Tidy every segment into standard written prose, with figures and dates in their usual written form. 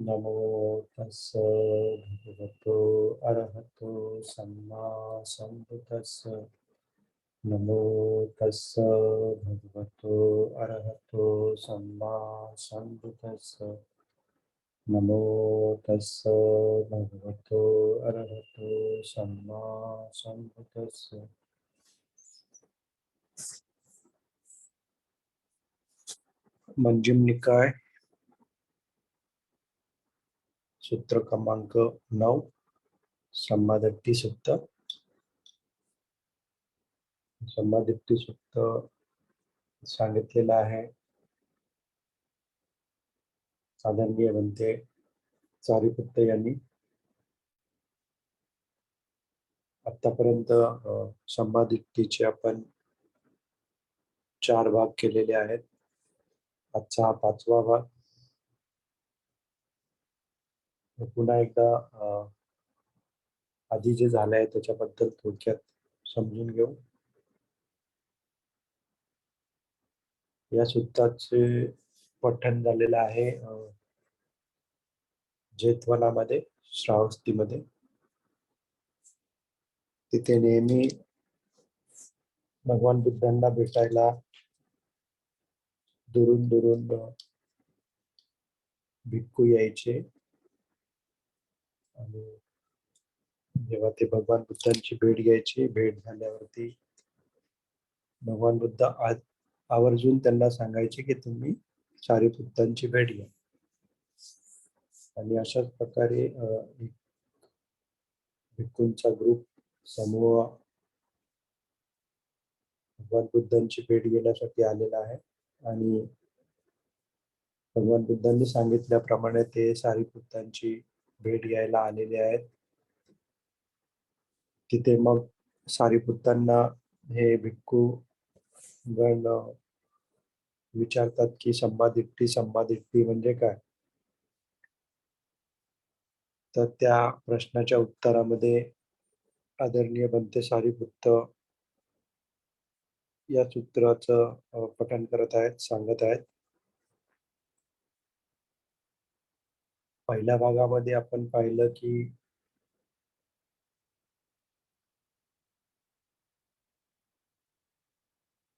नमो तस्स भगवतो अरहतो सम्मा सम्बुद्दस्स। नमो तस्स भगवतो अरहतो सम्मा सम्बुद्दस्स। नमो तस्स भगवतो अरहतो सम्मा सम्बुद्दस्स। मंजिम निकाय सूत्र क्रमांक 9 सम्मादिट्ठी सूक्त। सम्मादिट्ठी सूक्त सांगितलेलं आहे आदरणीय बनते सारिपुत्त यांनी। आतापर्यंत सम्मादिट्ठीचे आपण 4 भाग केलेले आहेत। आजचा हा 5वा भाग। पुन्हा एकदा आधी जे झालं आहे त्याच्याबद्दल थोडक्यात समजून घेऊ। या सूत्राचे पठण झालेलं आहे जेतवनामध्ये, श्रावस्तीमध्ये। तिथे नेहमी भगवान बुद्धांना भेटायला दुरून दुरून भिक्खू यायचे आणि जेव्हा ते भगवान बुद्धांची भेट घ्यायची, भेट झाल्यावरती भगवान बुद्ध आवर्जून त्यांना सांगायचे की तुम्ही सारिपुत्तांची भेट घ्या। आणि अशाच प्रकारे एक भिक्खूंचा ग्रुप समूह भगवान बुद्धांची भेट घेण्यासाठी आलेला आहे आणि भगवान बुद्धांनी सांगितल्याप्रमाणे ते सारिपुत्तांची भेट घ्यायला आलेले आहेत। तिथे मग सारिपुत्तांना हे भिक्खू गण विचारतात की सम्मादिट्ठी म्हणजे काय? तर त्या प्रश्नाच्या उत्तरामध्ये आदरणीय बनते सारिपुत्त या सूत्राचं पठण करत आहेत, सांगत आहेत। पहिल्या भागामध्ये आपण पाहिलं की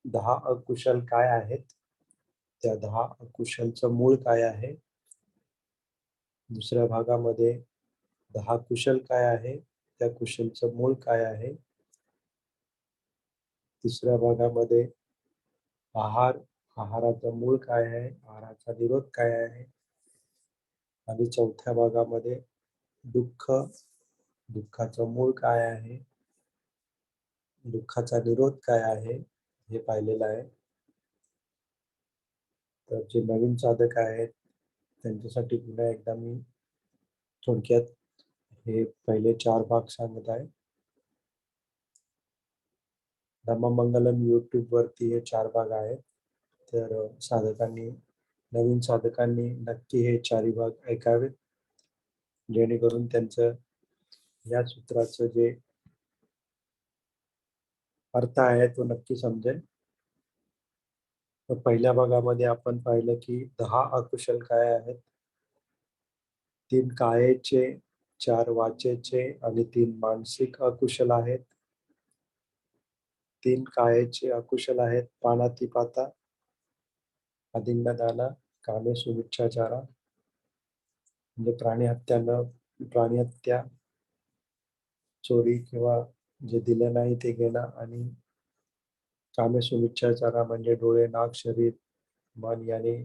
दहा अकुशल काय आहेत, त्या 10 अकुशलचं मूळ काय आहे। दुसऱ्या भागामध्ये 10 कुशल काय आहे, त्या कुशलचं मूळ काय आहे। तिसऱ्या भागामध्ये आहाराचं मूळ काय आहे, आहाराचा निरोध काय आहे। आणि चौथ्या भागामध्ये दुःखाचं मूळ काय आहे, दुःखाचा निरोध काय आहे हे पाहिलेलं आहे। तर जे नवीन साधक आहेत त्यांच्यासाठी पुन्हा एकदा मी थोडक्यात हे पहिले 4 भाग सांगत आहे। धम्ममंगलम YouTube वरती हे 4 भाग आहेत। तर नवीन साधकांनी नक्की हे 4 भाग ऐकावेत, जेणेकरून त्यांचं या सूत्राचं जे अर्थ आहे तो नक्की समजेल। तर पहिल्या भागामध्ये आपण पाहिलं की 10 अकुशल काय आहेत। 3 कायेचे, 4 वाचेचे आणि 3 मानसिक अकुशल आहेत। 3 कायेचे अकुशल आहेत पानातिपाता, आदिन्नदाना, कामे सुमिच्छाचारा म्हणजे प्राणीहत्या, चोरी किंवा जे दिलं नाही ते घेणं, आणि कामे सुमिच्छाचारा म्हणजे डोळे, नाक, शरीर, मन याने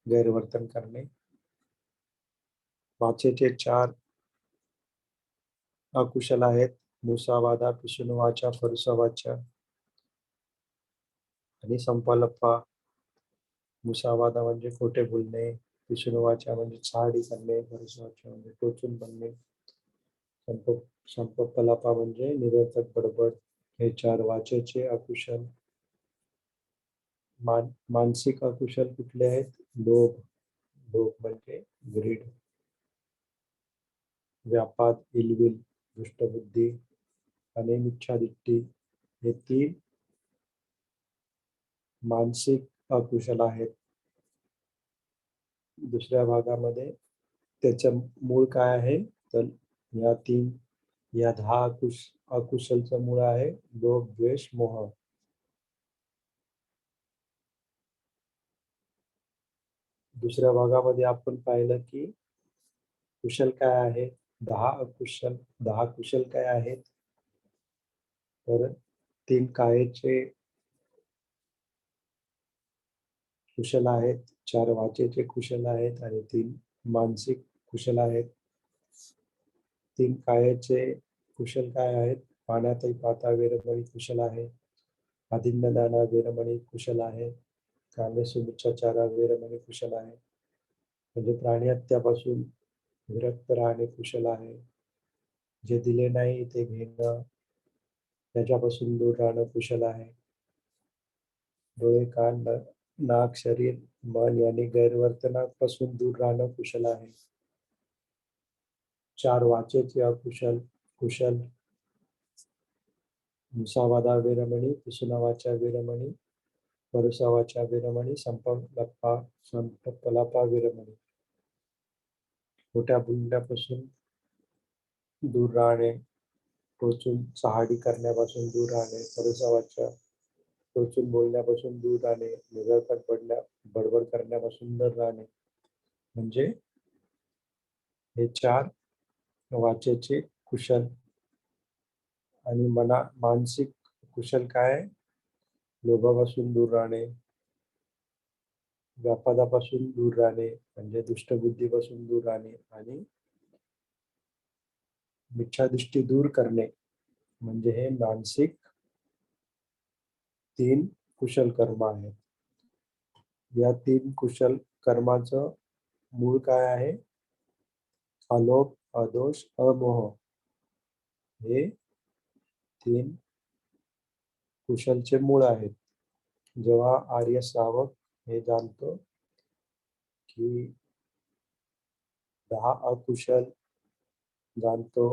गैरवर्तन करणे। वाचेचे 4 अकुशल आहेत मुसावादा, पिशुनवाचा, परुषवाचा आणि संपलप्पा। मुसावादा म्हणजे खोटे बोलणे, पिशुनवाचा म्हणजे चाडी करणे, परुषवाचा म्हणजे टोचून बोलणे, संपलप्पा म्हणजे निरर्थक बडबड। हे 4 वाचेचे अकुशल। मानसिक अकुशल कुठले आहेत? लोभ म्हणजे ग्रीड, व्यापाद, इलविल, दुष्टबुद्धी, अनेमिच्छादिट्ठी हे 3 मानसिक अकुशल आहेत। दुसऱ्या भागामध्ये त्याचं मूळ काय आहे, तर या 10 अकुशलचं मूळ आहे लोभ, द्वेष, मोह. दुसऱ्या भागामध्ये आपण पाहिलं की कुशल काय आहे, 10 कुशल काय आहेत, तर 3 कायेचे कुशल आहेत, 4 वाचेचे कुशल आहेत आणि 3 मानसिक कुशल आहेत. 3 कायेचे कुशल काय आहेत, पाण्यातही पाहता वेरमणी कुशल आहे, आदिन्नदाना वेरमणी कुशल आहे, कामेसुमिच्छाचारा वेरमणी कुशल आहे. म्हणजे प्राणी हत्यापासून विरक्त राहणे कुशल आहे. जे दिले नाही ते घेणं, त्याच्यापासून दूर राहणं कुशल आहे. डोळे, कान, नाक, शरीर, मन यांनी गैरवर्तनापासून दूर राहणं कुशल आहे. 4 वाचेचे अकुशल कुशल, मुसावादा वेरमणी, पिसुनावाचा वेरमणी, परुसावाचा वेरमणी, संपलापा वेरमणी. खोट्या बोलण्यापासून दूर राहणे, टोचून चहाडी करण्यापासून दूर राहणे, परुसावाच्या टोचून बोलण्यापासून दूर राहणे, निरर्थक बडबड करण्यापासून दूर राहणे. म्हणजे हे 4 वाचेचे कुशल. आणि मानसिक कुशल काय, लोभापासून दूर राहणे, व्यापादापासून दूर राहणे म्हणजे दुष्टबुद्धीपासून दूर राहणे आणि मिथ्यादृष्टी दूर करणे म्हणजे हे मानसिक 3 कुशल कर्म आहेत. या 3 कुशल कर्माचं मूळ काय आहे, अलोभ, अदोष, अमोह. हे 3 कुशलचे मूळ आहेत. जेव्हा आर्य श्रावक हे जाणतो की 10 अकुशल जाणतो,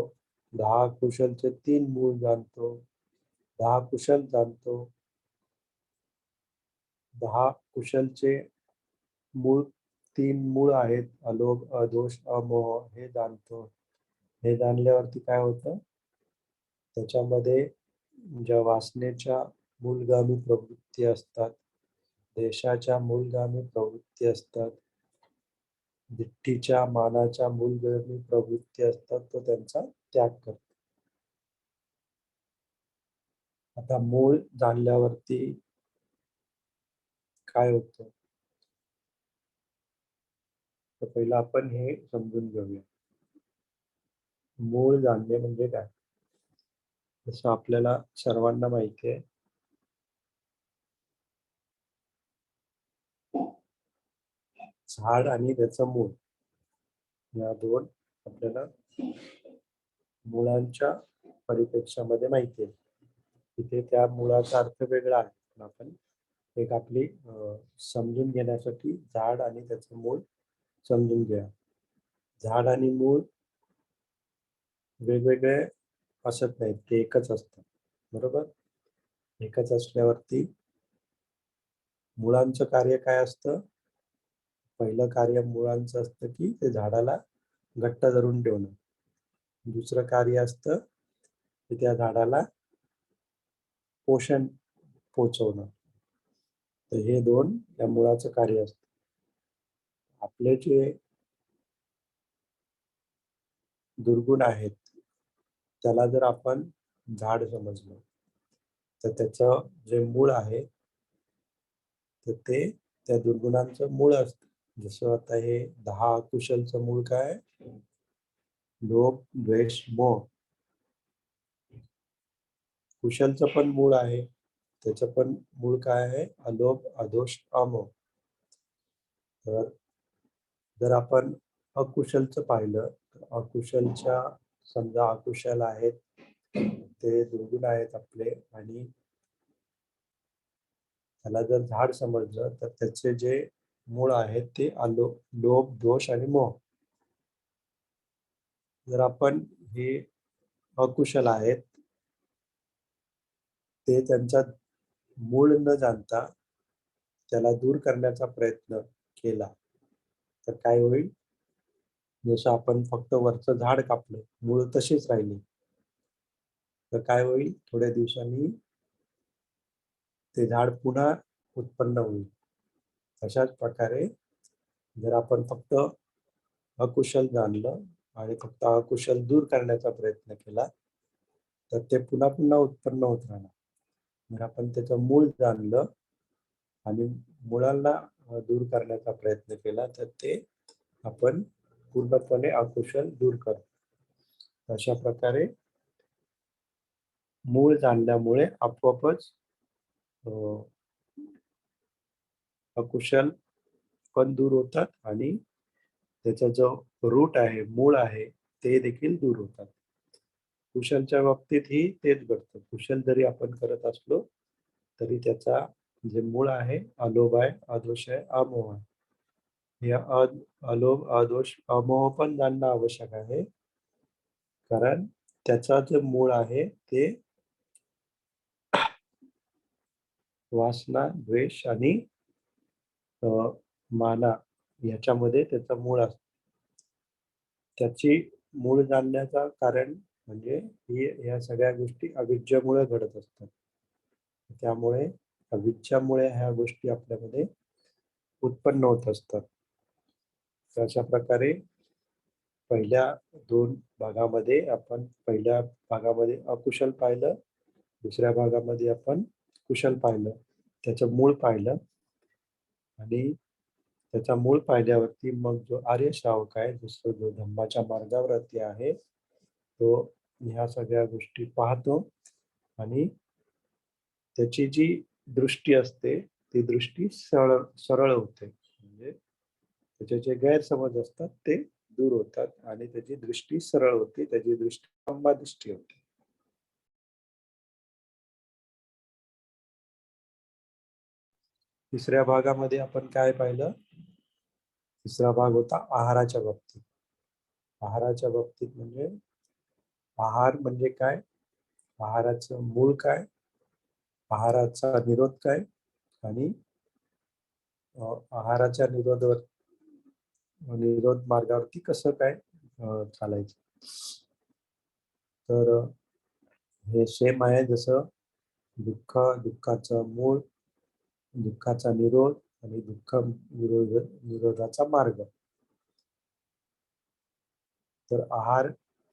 10 कुशलचे 3 मूळ जाणतो, 10 कुशल जाणतो, 10 कुशलचे मूळ 3 मूळ आहेत, अलोभ, अदोष, अमोह हे जाणतो. हे जाणल्यावरती काय होतं, त्याच्यामध्ये ज्या वासनेच्या मूलगामी प्रवृत्ती असतात, देशाच्या मूलगामी प्रवृत्ती असतात, दिठ्ठीच्या मानाच्या मूलगामी प्रवृत्ती असतात, तो त्यांचा त्याग करतो. आता मूळ जाणल्यावरती काय होतं, तर पहिलं आपण हे समजून घेऊया. मूळ जाणणे म्हणजे काय. जसं आपल्याला सर्वांना माहिती आहे, झाड आणि त्याचं मूळ या 2 आपल्याला मुळांच्या परिप्रेक्षामध्ये माहिती आहे. तिथे त्या मुळाचा अर्थ वेगळा आहे. पण आपण एक आपली समजून घेण्यासाठी झाड आणि त्याचं मूळ समजून घ्या. झाड आणि मूळ वेगवेगळे असत नाहीत, ते एकच असतं. बरोबर? एकच असल्यावरती मुळांचं कार्य काय असतं? पहिलं कार्य मुळांचं असतं की ते झाडाला घट्ट धरून ठेवणं. दुसरं कार्य असतं की त्या झाडाला पोषण पोहोचवणं. तर हे 2 या मुळाचं कार्य असतं. आपले जे दुर्गुण आहेत, त्याला जर आपण झाड समजलं, तर त्याचं जे मूळ आहे, तर ते त्या दुर्गुणांचं मूळ असतं. जसं आता हे 10 कुशलचं मूळ काय, लोभ, द्वेष, मोह. कुशलचं पण मूळ आहे, त्याचं पण मूळ काय आहे, अलोभ, अदोष, अमोह. तर जर आपण अकुशलचं पाहिलं, तर अकुशलच्या समजा अकुशल आहेत, ते दुर्गुण आहेत आपले, आणि त्याला जर झाड समजलं, तर त्याचे जे मूळ आहेत ते लोभ, दोष आणि मोह. जर आपण हे अकुशल आहेत, ते त्यांचा मूळ न जाणता त्याला दूर करण्याचा प्रयत्न केला, तर काय होईल, जसं आपण फक्त वरचं झाड कापलं, मूळ तशीच राहिली, तर काय होईल, थोड्या दिवसांनी ते झाड पुन्हा उत्पन्न होईल. अशाच प्रकारे जर आपण फक्त अकुशल जाणलं आणि फक्त अकुशल दूर करण्याचा प्रयत्न केला, तर ते पुन्हा पुन्हा उत्पन्न होत राहणार. जर आपण त्याचं मूळ जाणलं आणि मुळाला दूर करण्याचा प्रयत्न केला, तर ते आपण पूर्णपणे अकुशल दूर करतो. अशा प्रकारे मूळ जाणल्यामुळे आपोआपच अ, अकुशल पण दूर होतात आणि त्याचा जो रूट आहे, मूळ आहे, ते देखील दूर होतात. कुशलच्या बाबतीतही तेच घडतं. कुशल जरी आपण करत असलो, तरी त्याचा जे मूळ आहे, अलोभ आहे, अदोष आहे, अमोह आहे. या अलोभ, अदोष, अमोह पण जाणणं आवश्यक आहे. कारण त्याचा जे मूळ आहे, ते वासना, द्वेष आणि अ, माना याच्यामध्ये त्याचं मूळ असतं. त्याची मूळ जाणण्याचं कारण म्हणजे ह्या सगळ्या गोष्टी अविद्येमुळे घडत असतात. त्यामुळे अविद्येमुळे ह्या गोष्टी आपल्यामध्ये उत्पन्न होत असतात. तर अशा प्रकारे पहिल्या 2 भागामध्ये आपण पहिल्या भागामध्ये अकुशल पाहिलं, दुसऱ्या भागामध्ये आपण कुशल पाहिलं. त्याचं मूळ पाहिलं आणि त्याचा मूळ पाहिल्यावरती मग जो आर्य श्रावक आहे, जो धम्माच्या मार्गावरती आहे, तो ह्या सगळ्या गोष्टी पाहतो आणि त्याची जी दृष्टी असते, ती दृष्टी सरळ सरळ होते. म्हणजे त्याचे जे गैरसमज असतात ते दूर होतात आणि त्याची दृष्टी सरळ होते. त्याची दृष्टी अंबादृष्टी होते. तिसऱ्या भागामध्ये आपण काय पाहिलं? तिसरा भाग होता आहाराच्या बाबतीत. आहाराच्या बाबतीत म्हणजे आहार म्हणजे काय? आहाराचं मूळ काय? आहाराचा निरोध काय? आणि आहाराच्या निरोध मार्गावरती कसं काय चालायचं? तर हे सेम आहे जसं दुःख, दुःखाचं मूळ, दुःखाचा निरोध आणि निरोधाचा मार्ग. तर आहार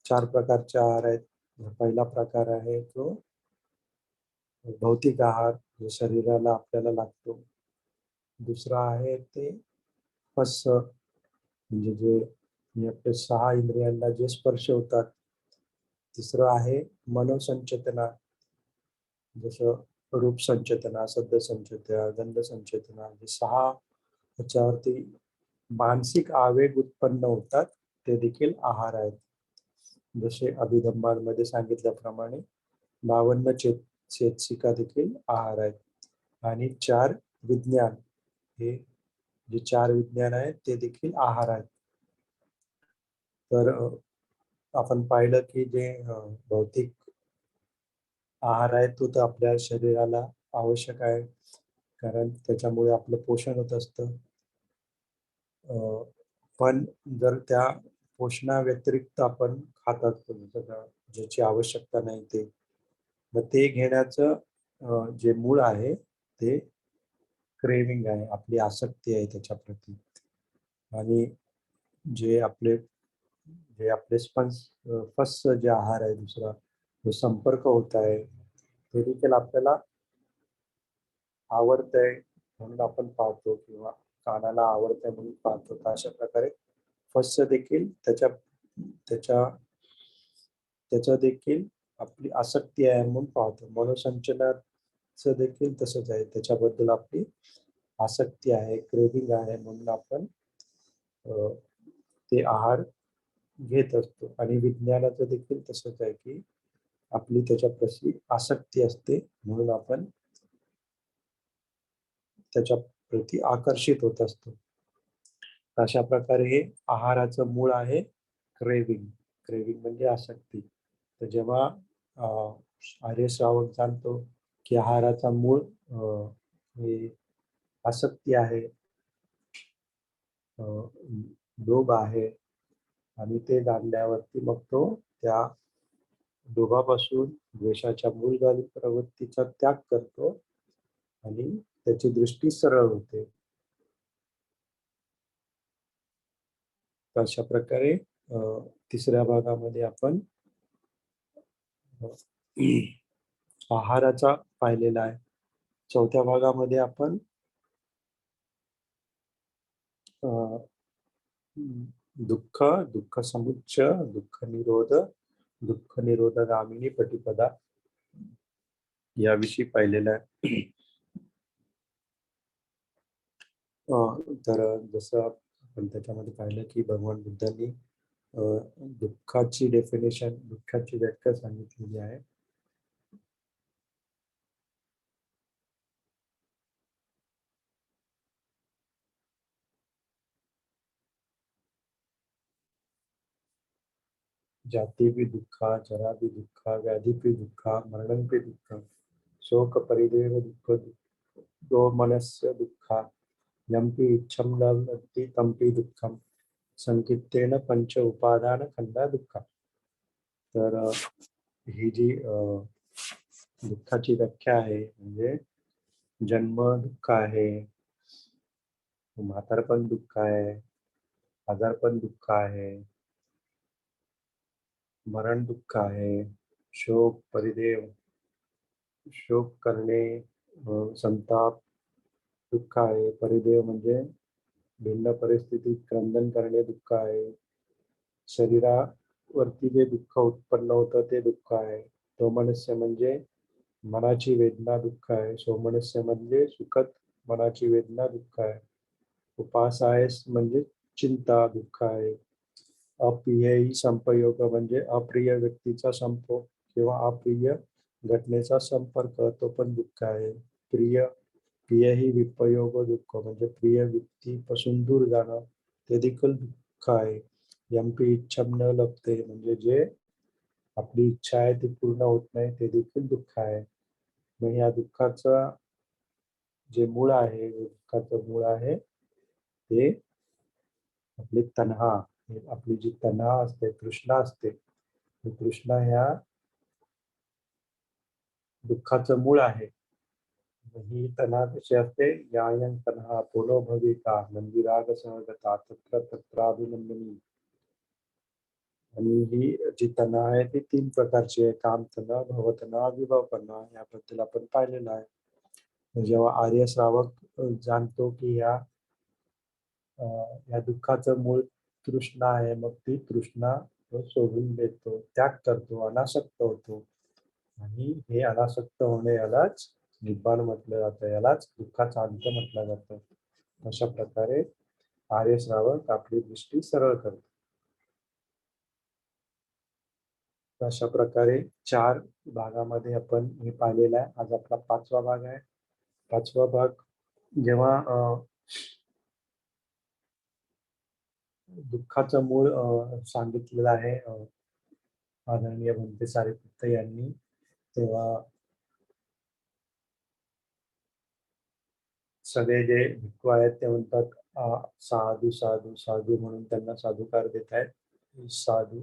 4 प्रकारचे आहार आहेत. पहिला प्रकार आहे तो भौतिक आहार, जो शरीराला आपल्याला लागतो. दुसरा आहे ते स्पर्श, म्हणजे जे आपले 6 इंद्रियांना जे स्पर्श होतात. तिसरं आहे मनोसंचेतना, जसं रूप संचेतना, शब्द संचेतना, गंध संचेतना, जे 6 ह्याच्यावरती मानसिक आवेग उत्पन्न होतात, ते देखील आहार आहेत. जसे अभिधम्मांमध्ये सांगितल्याप्रमाणे 52 चेतसिका देखील आहार आहेत आणि 4 विज्ञान, हे जे 4 विज्ञान आहेत ते देखील आहार आहेत. तर आपण पाहिलं की जे भौतिक आहार आहे तो तर आपल्या शरीराला आवश्यक आहे. कारण त्याच्यामुळे आपलं पोषण होत असतं. पण जर त्या पोषणाव्यतिरिक्त आपण खात असतो, जसं ज्याची आवश्यकता नाही ते, मग ते घेण्याचं जे मूळ आहे ते क्रेव्हिंग आहे, आपली आसक्ती आहे त्याच्याप्रती. आणि जे आपले जे आपले फर्स्ट जे आहार आहे दुसरा, जो संपर्क होत आहे, ते देखील आपल्याला आवडतंय म्हणून आपण पाहतो किंवा कानाला आवडतंय म्हणून पाहतो. तर अशा प्रकारे फर्स्टचं देखील त्याच्या त्याचं देखील आपली आसक्ती आहे म्हणून पाहतो. मनोसंचलनाचं देखील तसंच आहे. त्याच्याबद्दल आपली आसक्ती आहे, क्रेव्हिंग आहे म्हणून आपण अ, ते आहार घेत असतो. आणि विज्ञानाचं देखील तसंच आहे, की आपली त्याच्याप्रती आसक्ती असते म्हणून आपण त्याच्याप्रती आकर्षित होत असतो. अशा प्रकारे हे आहाराचं मूळ आहे क्रेव्हिंग. क्रेव्हिंग म्हणजे आसक्ती. तर जेव्हा अ, आर्य श्रावक जाणतो, की आहाराचा मूळ हे आसक्ती आहे, अ, लोभ आहे, आणि ते जाणल्यावरती मग तो त्या लोभापासून द्वेषाच्या मूलभूत प्रवृत्तीचा त्याग करतो आणि त्याची दृष्टी सरळ होते. अशा प्रकारे तिसऱ्या भागामध्ये आपण अ, आहाराचा पाहिलेला आहे. चौथ्या भागामध्ये आपण अ, दुःख, दुःख समुच्चय, दुःख निरोध, दुःख निरोधगामिनी प्रतिपदा याविषयी पाहिलेलं आहे. तर जसं आपण त्याच्यामध्ये पाहिलं की भगवान बुद्धांनी दुःखाची डेफिनेशन, दुःखाची व्याख्या सांगितलेली आहे. जाति भी दुःखा, जरा भी दुःखा, व्याधि भी दुःखा, मरणं भी दुःखा, शोक परिदेव दुःख, दोमनस्य दुःखा, यम्पि इच्छं न लब्धि तम्पि दुःखम, संकीर्तेन पंच उपादान खंडा दुःखा. तर ही जी दुःखाची व्याख्या आहे म्हणजे जन्म दुःख आहे, म्हातारपण दुःख आहे, आजारपण दुःख आहे, मरण दुःख आहे, शोक परिदेव, शोक करणे, संताप दुःख आहे, परिदेव म्हणजे भिन्न परिस्थितीत क्रंदन करणे दुःख आहे, शरीरावरती जे दुःख उत्पन्न होतं ते दुःख आहे, दोमनस्य म्हणजे मनाची वेदना दुःख आहे, सोमनस्य म्हणजे सुखद मनाची वेदना दुःख आहे, उपासायस म्हणजे चिंता दुःख आहे, अप्रियही संपयोग म्हणजे अप्रिय व्यक्तीचा संपोग किंवा अप्रिय घटनेचा संपर्क तो पण दुःख आहे. प्रिय प्रिय ही विपयोग दुःख म्हणजे प्रिय व्यक्तीपासून दूर जाणं ते देखील दुःख आहे. यमपी इच्छम न लभते म्हणजे जे आपली इच्छा आहे ती पूर्ण होत नाही ते देखील दुःख आहे. मग या दुःखाचं जे मूळ आहे, दुःखाचं मूळ आहे ते आपली तन्हा, आपली जी तन्हा असते, तृष्णा असते, ती तृष्णा ह्या दुःखाचं मूळ आहे. ही तन्हा कशी असते, यायं तन्हा पोलो भविता मंदिराग सहगता तत्र तत्राभिनंदनी. आणि ही जी तन्हा आहे ती 3 प्रकारची आहे. कामतन्हा, भवतन्हा, विभवतन्हा याबद्दल आपण पाहिलेलं आहे. जेव्हा आर्य श्रावक जाणतो की या दुःखाचं मूळ तृष्णा आहे, मग ती तृष्णा तो सोडून देतो, त्याग करतो, अनासक्त होतो. आणि हे अनासक्त होणे यालाच निब्बाण म्हटलं जातं, यालाच दुःखाचा अंत म्हटलं जातं. अशा प्रकारे आर्य श्रावक आपली दृष्टी सरळ करतो. अशा प्रकारे 4 भागामध्ये आपण हे पाहिलेलं आहे. आज आपला 5वा भाग आहे. 5वा भाग जेव्हा दुःखाचं मूळ सांगितलेलं आहे आदरणीय भंते सारिपुत्त यांनी, तेव्हा सगळे जे भिक्खू आहेत ते म्हणतात साधू, साधू, साधू म्हणून त्यांना साधुकार देत आहेत. साधू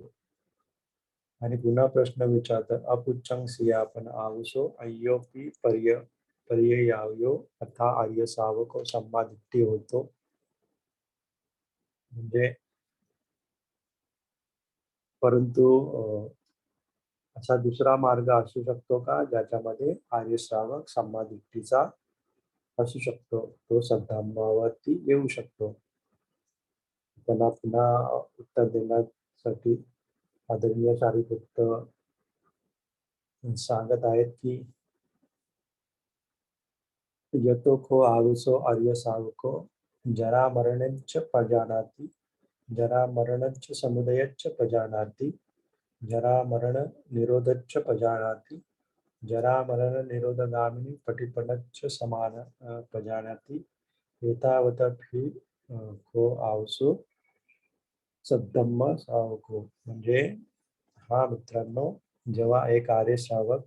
आणि पुन्हा प्रश्न विचारतात, "अपुच्चं सियापन आवुसो अय्योपी पर्ययायो अथा आर्य सावको संपादिट्टी होतो." म्हणजे परंतु असा दुसरा मार्ग असू शकतो का ज्याच्यामध्ये आर्य श्रावक संपादिट्टीचा असू शकतो, तो सद्धामभावावरती येऊ शकतो. त्यांना पुन्हा उत्तर देण्यासाठी आदरणीय सारिपुत्त सांगत आहेत की यतो को आरुषो आर्य सावको जरा मरणंच प्रजानाति, जरा मरणंच समुदयच्च प्रजानाति, जरा मरण निरोधच्च प्रजानाति, जरा मरण निरोधगामिनी पटिपणच्च समान प्रजानाति, एतावदपि को आवसो सद्धम्म सावको. म्हणजे हा मित्रांनो, जेव्हा एक आर्य श्रावक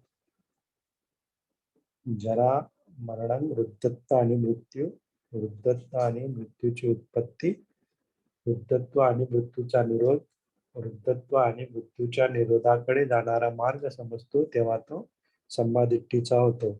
जरा, मरण, वृद्धत्व आणि मृत्यू, वृद्धत्व आणि मृत्यूची उत्पत्ती, वृद्धत्व आणि मृत्यूचा निरोध, वृद्धत्व आणि मृत्यूच्या निरोधाकडे जाणारा मार्ग समजतो तेव्हा तो संमादिट्ठीचा होतो.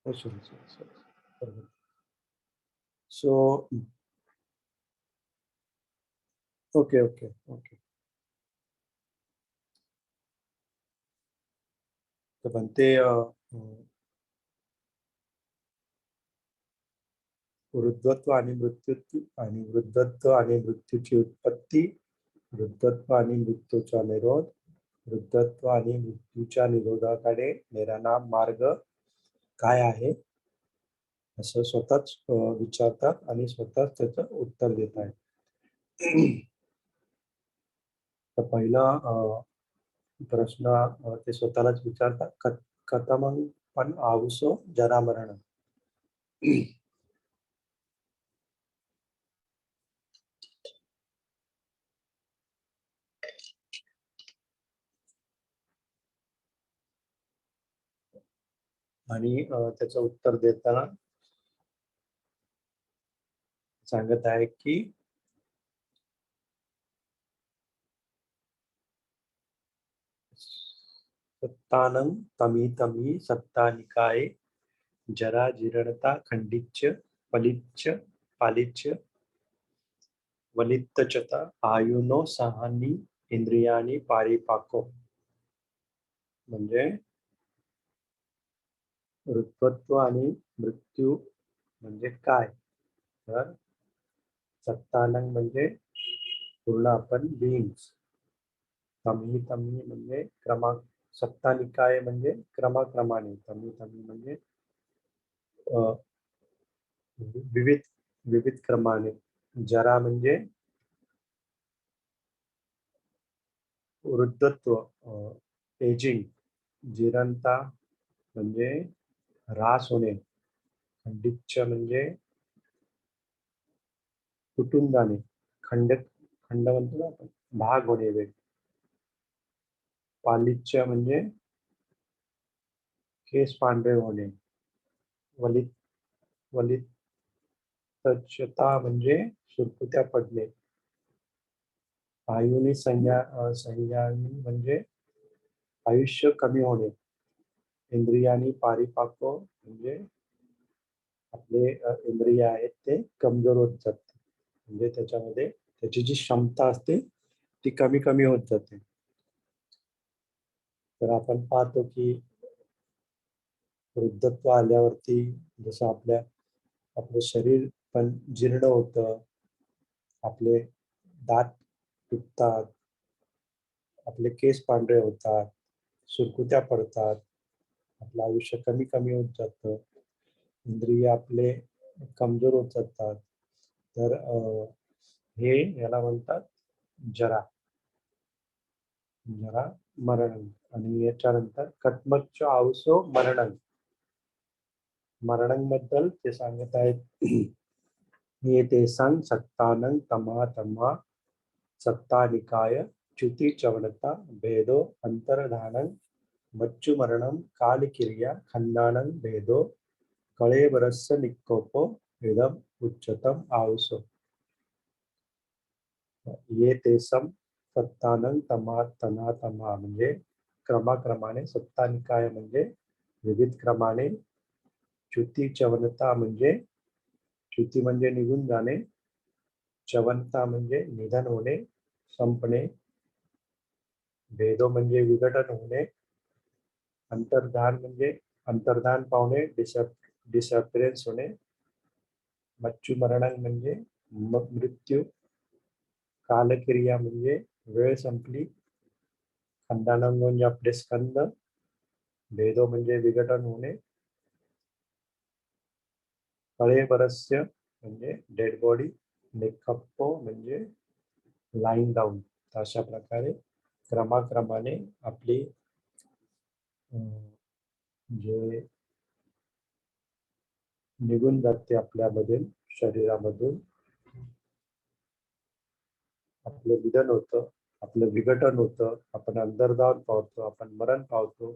Oh, sorry. बरोबर. So okay. तर म्हणते वृद्धत्व आणि मृत्यूची उत्पत्ती, वृद्धत्व आणि मृत्यूचा निरोध, वृद्धत्व आणि मृत्यूच्या निरोधाकडे नेणारा मार्ग काय आहे, असं स्वतःच विचारतात आणि स्वतःच त्याचं उत्तर देत आहेत. तर पहिला प्रश्न ते स्वतःलाच विचारतात, कथमं पण आवसो जरा मरण. आणि त्याचं उत्तर देताना सांगत आहे की सत्तानं तमी तमी सत्ता निकाये जरा जीर्णता खंडिच्य पलिच्य पालिच्य वलित्तचता आयुनो सहानी इंद्रियानी पारिपाको. म्हणजे वृद्धत्व आणि मृत्यू म्हणजे काय, तर सत्तानंग म्हणजे पूर्ण आपण बीइंग्स, तमी तमी म्हणजे सत्ता निकाय म्हणजे क्रमाक्रमाने, तमी तमी म्हणजे विविध विविध क्रमाने, जरा म्हणजे वृद्धत्व, एजिंग, जीर्णता म्हणजे ऱ्हास होणे, खंडित म्हणजे तुटून जाणे, खंड म्हणतो ना आपण, भाग होणे, वेग. पालिच्य म्हणजे केस पांढरे होणे. वलित वलितचता म्हणजे सुरकुत्या पडणे. आयुनी संज्ञानी म्हणजे आयुष्य कमी होणे, इंद्रियानी पारिपाको म्हणजे आपले इंद्रिय आहेत ते कमजोर होत जाते, म्हणजे त्याच्यामध्ये त्याची जी क्षमता असते ती कमी कमी होत जाते. तर आपण पाहतो की वृद्धत्व आल्यावरती जसं आपलं शरीर पण जीर्ण होतं, आपले दात तुटतात, आपले केस पांढरे होतात, सुरकुत्या पडतात, आपलं आयुष्य कमी कमी होत जातं, इंद्रिय आपले कमजोर होत जातात. तर हे याला म्हणतात जरा, जरा मरण. आणि याच्यानंतर कत्मच्च आवसो मरणं. मरणंबद्दल ते सांगत आहेत ये तेसांग सत्तानं तमा तमा सत्तानिकाय च्युती चवनता भेदो अंतर्धानं मच्चु मरणं कालक्रिया खंडानं भेदो कळेबरस्य निकोपो इदम उच्चतम आवसो. ये तेसम सत्तानं तमा तना तमा म्हणजे क्रमाक्रमाने, सत्ता निकाय म्हणजे विविध क्रमाने, च्युती चवनता म्हणजे च्युती म्हणजे निघून जाणे, चवनता म्हणजे निधन होणे, संपणे, भेदो म्हणजे विघटन होणे, अंतर्धान म्हणजे अंतर्धान पावणे, डिसअपिअरन्स होणे, मच्चू मरण म्हणजे मृत्यू, कालक्रिया म्हणजे वेळ संपली, खंडानंग म्हणजे आपले स्कंद, भेदो म्हणजे विघटन होणे, कळे बरस्य म्हणजे डेड बॉडी, निखप्पो म्हणजे लाईन डाऊन. अशा प्रकारे क्रमाक्रमाने आपली जे निघून जाते आपल्यामधून, शरीरामधून आपलं निधन होतं, आपलं विघटन होतं, आपण अंतर्धान पावतो, आपण मरण पावतो,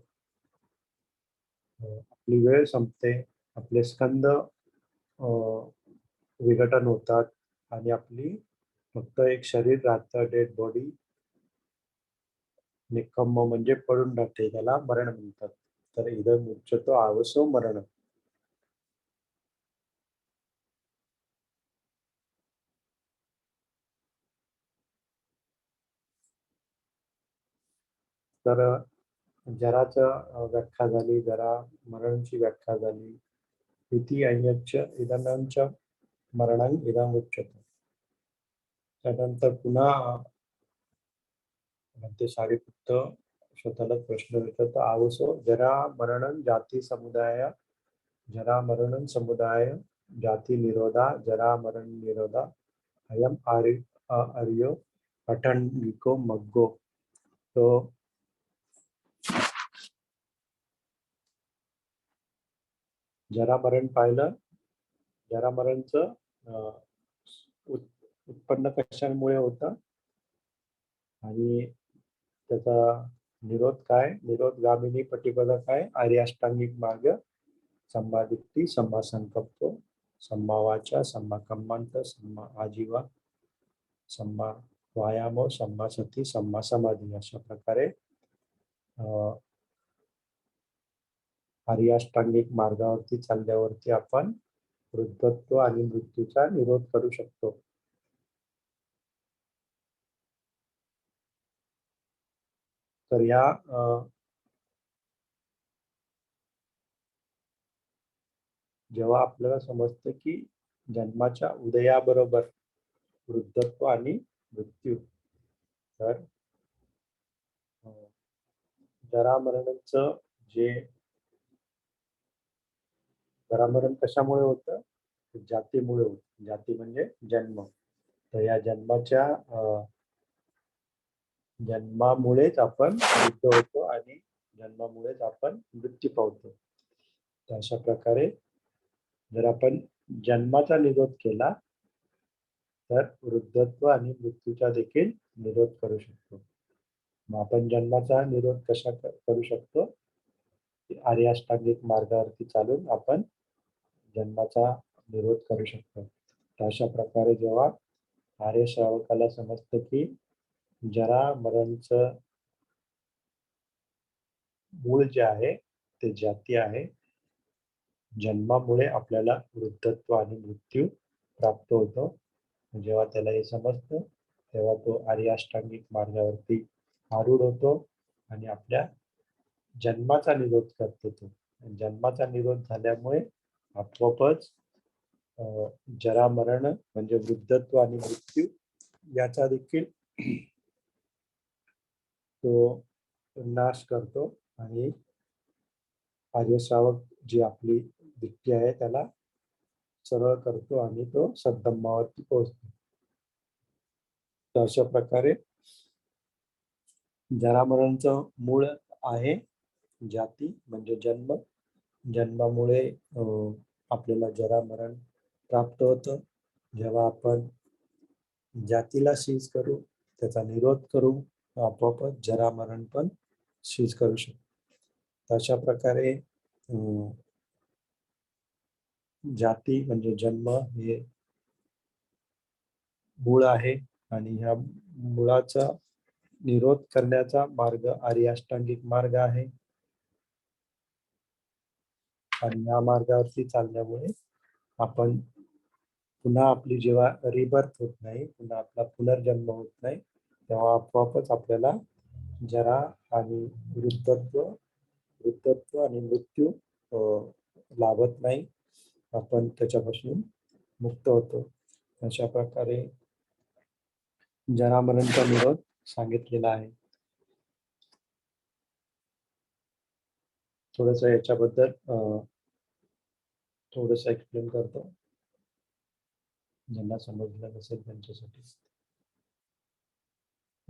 आपली वेळ संपते, आपले स्कंद विघटन होतात आणि आपली फक्त एक शरीर राहतं, डेड बॉडी, निकम्म म्हणजे पडून राहते, त्याला मरण म्हणतात. तर इदम उच्चतो आवसो मरण. तर जराचं व्याख्या झाली, जरा मरणची व्याख्या झाली. इति अय्यच्च इदनंच मरणं इदम उच्यते. त्यानंतर पुन्हा ते सारिपुत्त स्वतःला प्रश्न विचारतात, आवसो जरा मरणं जाती समुदाय, जरा मरणं समुदाय जाती निरोधा, जरा मरण निरोधा अयम आर्यो अठंगिको मग्गो. तो जरा मरण पाहिलं, जरा मरणचं उत्पन्न कशामुळे होतं आणि त्याचा निरोध काय, निरोधगामिनी पटिपदा काय, आर्याष्टांगिक मार्ग, सम्मा दिट्ठी, सम्मा संकल्प, सम्मा वाचा, सम्मा कर्मांत, सम्मा आजीवा, सम्मा व्यायाम, सम्मा सती, सम्मा समाधी. अशा प्रकारे आर्याष्टांगिक मार्गावरती चालल्यावरती आपण वृद्धत्व आणि मृत्यूचा निरोध करू शकतो. तर या जेव्हा आपल्याला समजतं की जन्माच्या उदयाबरोबर वृद्धत्व आणि मृत्यू, तर जरामरणाचं जे जरामरण कशामुळे होतं, जातीमुळे होतं. जाती म्हणजे जन्म. तर या जन्मामुळेच आपण वृद्ध होतो आणि जन्मामुळेच आपण मृत्यू पावतो. तर अशा प्रकारे जर आपण जन्माचा निरोध केला तर वृद्धत्व आणि मृत्यूचा देखील निरोध करू शकतो. मग आपण जन्माचा निरोध कशा करू शकतो? आर्याष्टांगिक मार्गावरती चालून आपण जन्माचा निरोध करू शकतो. तर अशा प्रकारे जेव्हा आर्य श्रावकाला समजतं की जरा मरणचं मूळ जे आहे ते जाती आहे. जन्मामुळे आपल्याला वृद्धत्व आणि मृत्यू प्राप्त होतो. जेव्हा त्याला हे समजतं तेव्हा तो आर्य अष्टांगिक मार्गावरती आरूढ होतो आणि आपल्या जन्माचा निरोध करतो तो. जन्माचा निरोध झाल्यामुळे आपोआपच जरा मरण म्हणजे वृद्धत्व आणि मृत्यू याचा देखील तो नाश करतो आणि आर्य श्रावक जी आपली दृष्टी आहे त्याला सरळ करतो आणि तो सद्धम्मावरती पोहोचतो. तर अशा प्रकारे जरामरणचं मूळ आहे जाती म्हणजे जन्म. जन्मामुळे आपल्याला जरा मरण प्राप्त होतं. जेव्हा आपण जातीला शीज करू, त्याचा निरोध करू, आपोआपच जरा मरण पण शीज करू शकतो. अशा प्रकारे जाती म्हणजे जन्म हे मूळ आहे आणि ह्या मुळाचा निरोध करण्याचा मार्ग आर्य अष्टांगिक मार्ग आहे. आणि या मार्गावरती चालल्यामुळे आपण पुन्हा आपली जेव्हा रिबर्थ होत नाही, पुन्हा आपला पुनर्जन्म होत नाही, तेव्हा आपोआपच आपल्याला जरा आणि वृद्धत्व आणि मृत्यू लाभत नाही. आपण त्याच्यापासून मुक्त होतो. अशा प्रकारे जरामरणचा निरोध सांगितलेला आहे. थोडस याच्याबद्दल थोडस एक्सप्लेन करतो, ज्यांना समजलं नसेल त्यांच्यासाठी.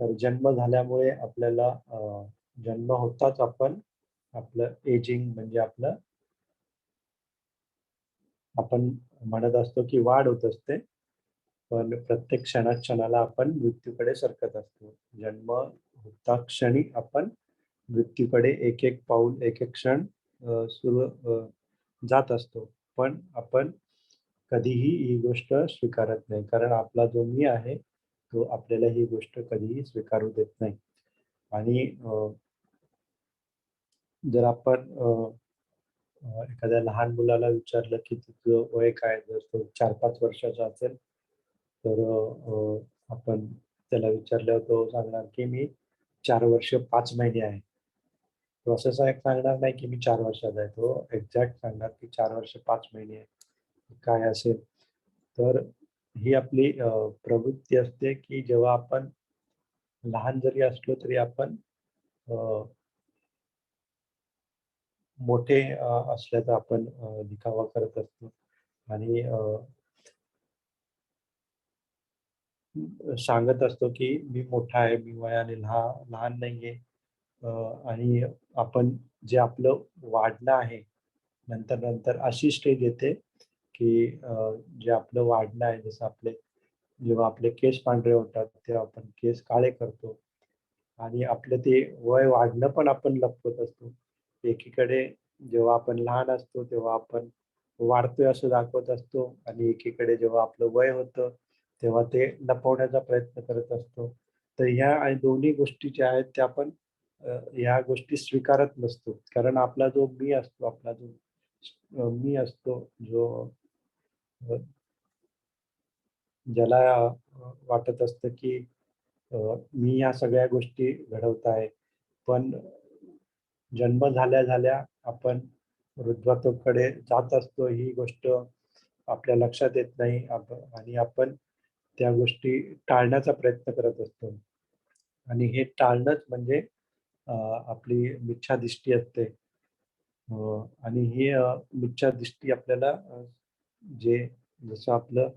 तर जन्म झाल्यामुळे आपल्याला जन्म होताच आपण आपलं एजिंग म्हणजे आपण म्हणत असतो की वाढ होत असते, पण प्रत्येक क्षणाला आपण मृत्यूकडे सरकत असतो. जन्म होता क्षणी आपण मृत्यूकडे एक एक पाऊल एक एक क्षण सुरू जात असतो. पण आपण कधीही ही गोष्ट स्वीकारत नाही, कारण आपला जो मी आहे तो आपल्याला ही गोष्ट कधीही स्वीकारू देत नाही. आणि जर आपण एखाद्या लहान मुलाला विचारलं की तुझं वय काय, जर तो 4-5 वर्षाचा असेल तर आपण त्याला विचारल्यावर तो सांगणार की मी 4 वर्ष 5 महिने आहे. तो असं सांगणार नाही की मी 4 वर्षाचा आहे. तो एक्झॅक्ट सांगणार की 4 वर्ष 5 महिने आहे. काय असेल तर ही आपली प्रवृत्ती असते की जेव्हा आपण लहान जरी असलो तरी आपण मोठे असल्याचा आपण दिखावा करत असतो आणि सांगत असतो की मी मोठा आहे, मी वयाने लहान नाहीये. आणि आपण जे आपलं वाढणं आहे, नंतर नंतर अशी स्टेज येते की जे आपलं वाढणं आहे, जसं जेव्हा आपले केस पांढरे होतात तेव्हा आपण केस काळे करतो आणि आपलं ते वय वाढणं पण आपण लपवत असतो. एकीकडे जेव्हा आपण लहान असतो तेव्हा आपण वाढतोय असं दाखवत असतो आणि एकीकडे जेव्हा आपलं वय होतं तेव्हा ते लपवण्याचा प्रयत्न करत असतो. तर ह्या आणि दोन्ही गोष्टी ज्या आहेत त्या आपण ह्या गोष्टी स्वीकारत नसतो. कारण आपला जो मी असतो, आपला जो मी असतो, जो अ, ज्याला वाटत असतं की मी या सगळ्या गोष्टी घडवत आहे. पण जन्म झाल्या आपण वृद्धत्वाकडे जात असतो ही गोष्ट आपल्या लक्षात येत नाही. आणि आपण त्या गोष्टी टाळण्याचा प्रयत्न करत असतो. आणि हे टाळणंच म्हणजे आपली मिथ्यादृष्टी असते. आणि ही मिथ्यादृष्टी आपल्याला जे जसं आपलं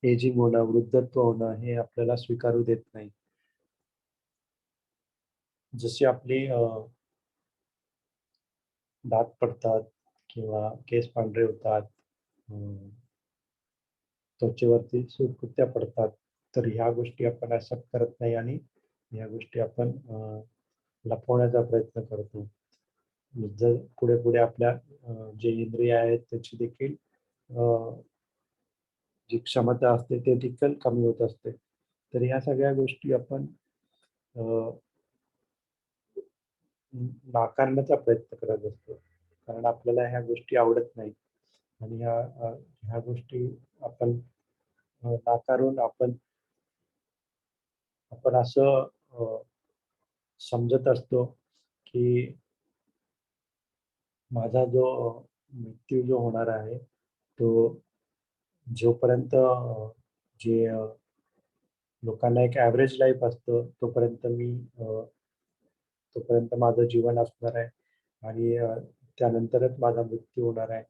एजिंग होणं, वृद्धत्व होणं हे आपल्याला स्वीकारू देत नाही. जशी आपली दात पडतात किंवा केस पांढरे होतात, त्वचेवरती सुरकुत्या पडतात, तर ह्या गोष्टी आपण एक्सेप्ट करत नाही आणि ह्या गोष्टी आपण लपवण्याचा प्रयत्न करतो. जर पुढे-पुढे आपल्या जे इंद्रिय आहेत त्याची देखील जी क्षमता असते ते देखील कमी होत असते. तर ह्या सगळ्या गोष्टी आपण नाकारण्याचा प्रयत्न करत असतो. कारण आपल्याला ह्या गोष्टी आवडत नाहीत आणि ह्या गोष्टी आपण नाकारून आपण आपण असं समजत असतो, की माझा जो मृत्यू जो होणार आहे, तो जोपर्यंत जे लोकांना एक ॲव्हरेज लाईफ असतं, तोपर्यंत माझं जीवन असणार आहे आणि त्यानंतरच माझा मृत्यू होणार आहे.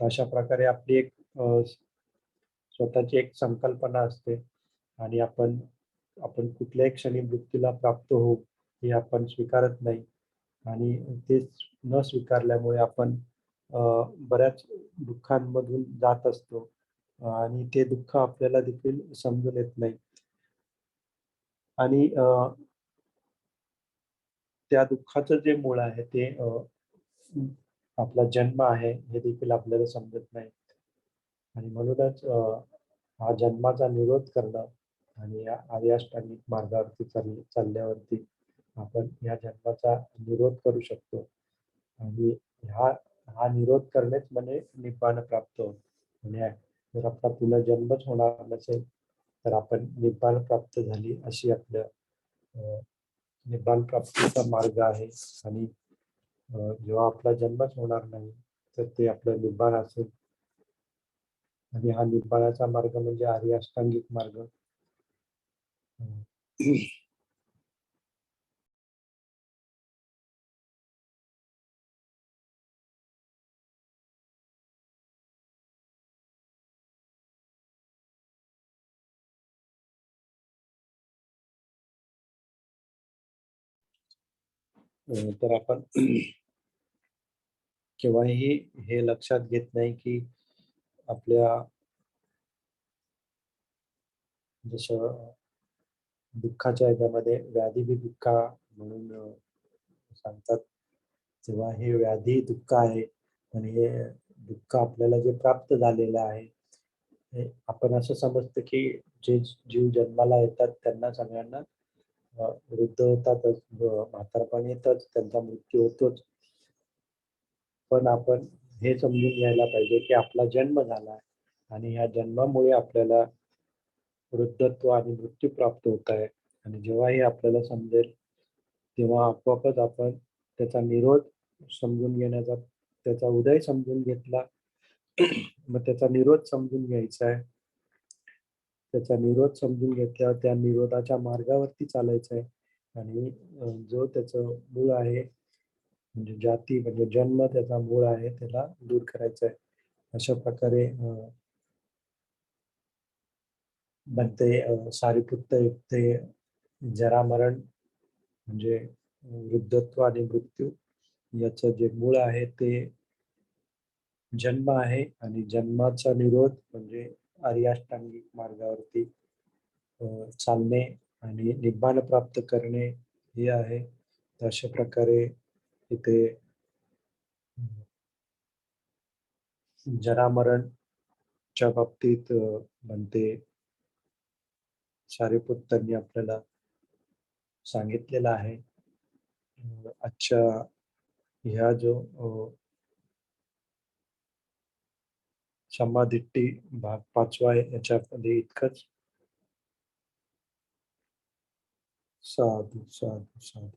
तर अशा प्रकारे आपली एक स्वतःची एक संकल्पना असते आणि आपण आपण कुठल्याही क्षणी मृत्यूला प्राप्त होऊ, हे आपण स्वीकारत नाही आणि ते न स्वीकारल्यामुळे आपण अ, बऱ्याच दुःखांमधून जात असतो आणि ते दुःख आपल्याला देखील समजून येत नाही आणि त्या दुःखाचं जे मूळ आहे ते आपला जन्म आहे, हे देखील आपल्याला समजत नाही आणि म्हणूनच हा जन्माचा निरोध करणं आणि या आर्य-अष्टांगिक मार्गावरती चालल्यावरती आपण या जन्माचा निरोध करू शकतो आणि हा हा निरोध करणेच म्हणजे निब्बाण प्राप्त होतं. म्हणजे जर आपला पुनर्जन्मच होणार नसेल, तर आपण निब्बाण प्राप्त झाली अशी आपल्या अ, निब्बाण प्राप्तीचा मार्ग आहे आणि जेव्हा आपला जन्मच होणार नाही, तर ते आपलं निब्बाण असेल आणि हा निब्बाणाचा मार्ग म्हणजे आर्य अष्टांगिक मार्ग. हं. तर आपण केव्हाही हे लक्षात घेत नाही, की आपल्या जसं दुःखाच्या ह्याच्यामध्ये व्याधी भी दुःखा म्हणून सांगतात. तेव्हा हे व्याधी दुःख आहे आणि हे दुःख आपल्याला जे प्राप्त झालेलं आहे, हे आपण असं समजतं, की जे जीव जन्माला येतात त्यांना सगळ्यांना वृद्ध होतातच, म्हातारपण येतच, त्यांचा मृत्यू होतोच. पण आपण हे समजून घ्यायला पाहिजे, की आपला जन्म झाला आहे आणि ह्या जन्मामुळे आपल्याला वृद्धत्व आणि मृत्यू प्राप्त होत आहे आणि जेव्हा हे आपल्याला समजेल, तेव्हा आपोआपच आपण त्याचा निरोध समजून घेण्याचा त्याचा उदय समजून घेतला, मग त्याचा निरोध समजून घ्यायचा आहे. त्याचा निरोध समजून घेतल्यावर त्या निरोधाच्या मार्गावरती चालायचं आहे आणि जो त्याचं मूळ आहे, म्हणजे जाती म्हणजे जन्म त्याचा मूळ आहे, त्याला दूर करायचं आहे. अशा प्रकारे बनते सारीपुत्त युक्ते जरा-मरण म्हणजे वृद्धत्व आणि मृत्यू याचं जे मूळ आहे ते जन्म आहे आणि जन्माचा निरोध म्हणजे आर्य-अष्टांगिक मार्गावरती चालणे आणि निब्बाण प्राप्त करणे हे आहे. तर अशा प्रकारे इथे जरा-मरणच्या बाबतीत बनते सारिपुत्तांनी आपल्याला सांगितलेलं आहे. आजच्या ह्या जो समाधिट्टी भाग 5वा आहे याच्यामध्ये इतकंच. साधू, साधू, साधू.